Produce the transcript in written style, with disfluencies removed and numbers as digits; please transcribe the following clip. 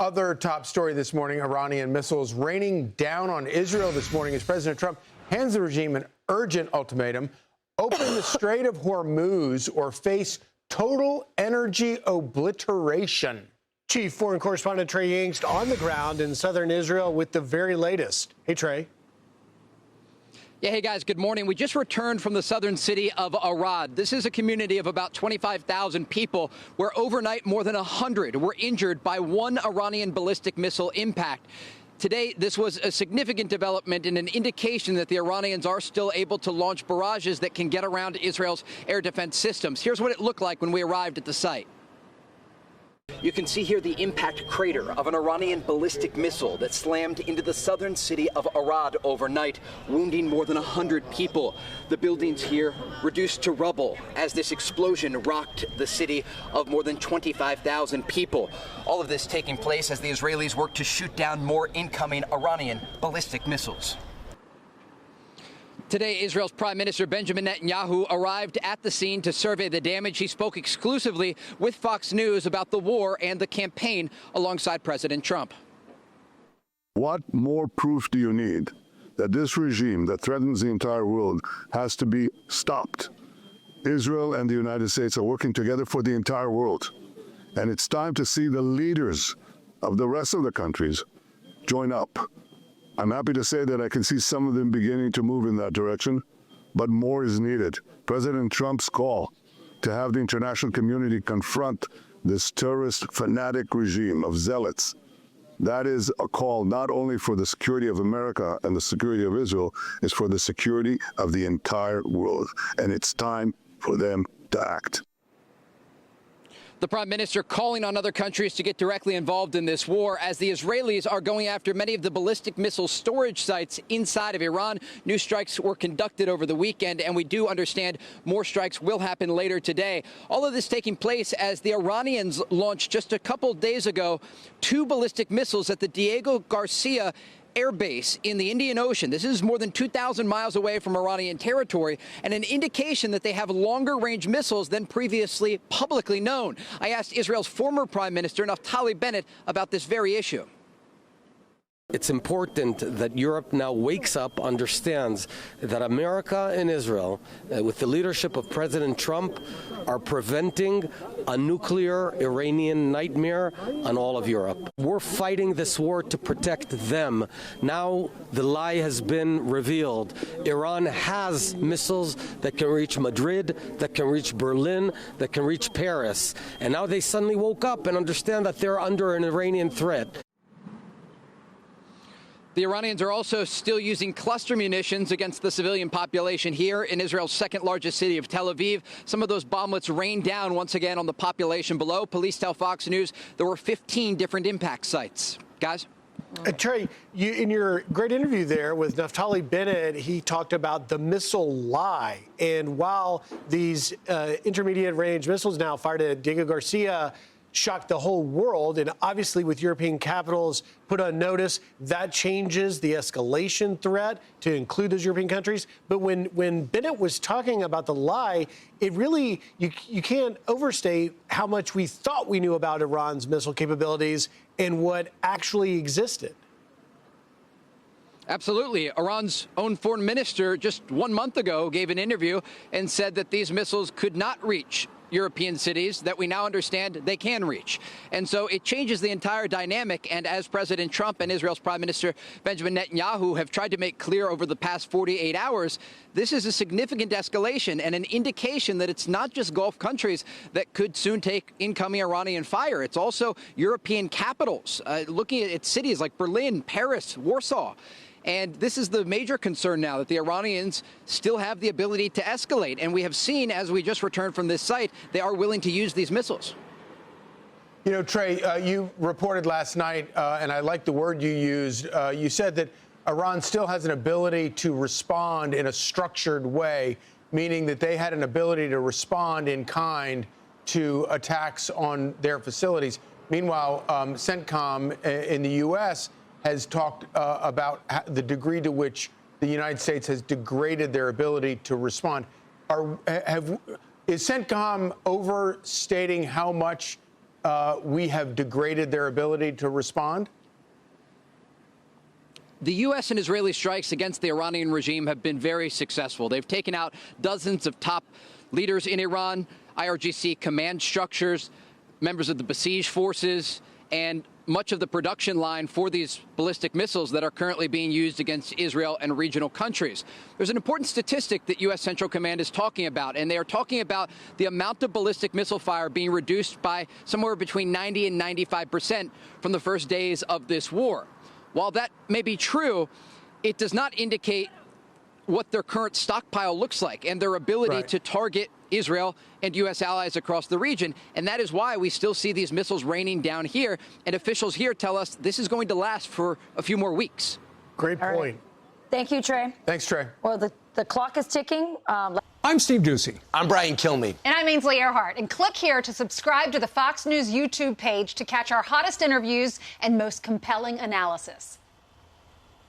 other top story this morning, Iranian missiles raining down on Israel this morning as President Trump hands the regime an urgent ultimatum: open the Strait of Hormuz or face total energy obliteration. Chief Foreign Correspondent Trey Yingst on the ground in southern Israel with the very latest. Hey, Trey. Yeah, hey guys, good morning. We just returned from the southern city of Arad. This is a community of about 25,000 people where overnight more than 100 were injured by one Iranian ballistic missile impact. Today, this was a significant development and an indication that the Iranians are still able to launch barrages that can get around Israel's air defense systems. Here's what it looked like when we arrived at the site. You can see here the impact crater of an Iranian ballistic missile that slammed into the southern city of Arad overnight, wounding more than 100 people. The buildings here reduced to rubble as this explosion rocked the city of more than 25,000 people. All of this taking place as the Israelis work to shoot down more incoming Iranian ballistic missiles. Today, Israel's Prime Minister Benjamin Netanyahu arrived at the scene to survey the damage. He spoke exclusively with Fox News about the war and the campaign alongside President Trump. What more proof do you need that this regime that threatens the entire world has to be stopped? Israel and the United States are working together for the entire world. And it's time to see the leaders of the rest of the countries join up. I'm happy to say that I can see some of them beginning to move in that direction, but more is needed. President Trump's call to have the international community confront this terrorist fanatic regime of zealots, that is a call not only for the security of America and the security of Israel, it's for the security of the entire world. And it's time for them to act. The Prime Minister calling on other countries to get directly involved in this war as the Israelis are going after many of the ballistic missile storage sites inside of Iran. New strikes were conducted over the weekend, and we do understand more strikes will happen later today. All of this taking place as the Iranians launched just a couple days ago 2 ballistic missiles at the Diego Garcia air base in the Indian Ocean. This is more than 2,000 miles away from Iranian territory and an indication that they have longer range missiles than previously publicly known. I asked Israel's former Prime Minister Naftali Bennett about this very issue. It's important that Europe now wakes up, understands that America and Israel, with the leadership of President Trump, are preventing a nuclear Iranian nightmare on all of Europe. We're fighting this war to protect them. Now the lie has been revealed. Iran has missiles that can reach Madrid, that can reach Berlin, that can reach Paris. And now they suddenly woke up and understand that they're under an Iranian threat. The Iranians are also still using cluster munitions against the civilian population here in Israel's second largest city of Tel Aviv. Some of those bomblets rained down once again on the population below. Police tell Fox News there were 15 different impact sites. Guys? Trey, in your great interview there with Naftali Bennett, he talked about the missile lie. And while these intermediate range missiles now fired at Diego Garcia shocked the whole world, and obviously with European capitals put on notice, that changes the escalation threat to include those European countries. But when Bennett was talking about the lie, it really, you can't overstate how much we thought we knew about Iran's missile capabilities and what actually existed. Absolutely. Iran's own foreign minister just 1 month ago gave an interview and said that these missiles could not reach European cities that we now understand they can reach. And so it changes the entire dynamic. And as President Trump and Israel's Prime Minister Benjamin Netanyahu have tried to make clear over the past 48 hours, this is a significant escalation and an indication that it's not just Gulf countries that could soon take incoming Iranian fire. It's also European capitals, looking at cities like Berlin, Paris, Warsaw. And this is the major concern now, that the Iranians still have the ability to escalate. And we have seen, as we just returned from this site, they are willing to use these missiles. You know, Trey, you reported last night, and I like the word you used. You said that Iran still has an ability to respond in a structured way, meaning that they had an ability to respond in kind to attacks on their facilities. Meanwhile, CENTCOM in the U.S. has talked about the degree to which the United States has degraded their ability to respond. Is CENTCOM overstating how much we have degraded their ability to respond? The U.S. and Israeli strikes against the Iranian regime have been very successful. They've taken out dozens of top leaders in Iran, IRGC command structures, members of the besieged forces, and much of the production line for these ballistic missiles that are currently being used against Israel and regional countries. There's an important statistic that U.S. Central Command is talking about, and they are talking about the amount of ballistic missile fire being reduced by somewhere between 90 and 95% from the first days of this war. While that may be true, it does not indicate what their current stockpile looks like and their ability to target Israel and U.S. allies across the region. And that is why we still see these missiles raining down here. And officials here tell us this is going to last for a few more weeks. Great point. Right. Thank you, Trey. Thanks, Trey. Well, the clock is ticking. I'm Steve Doocy. I'm Brian Kilmeade. And I'm Ainsley Earhart. And click here to subscribe to the Fox News YouTube page to catch our hottest interviews and most compelling analysis.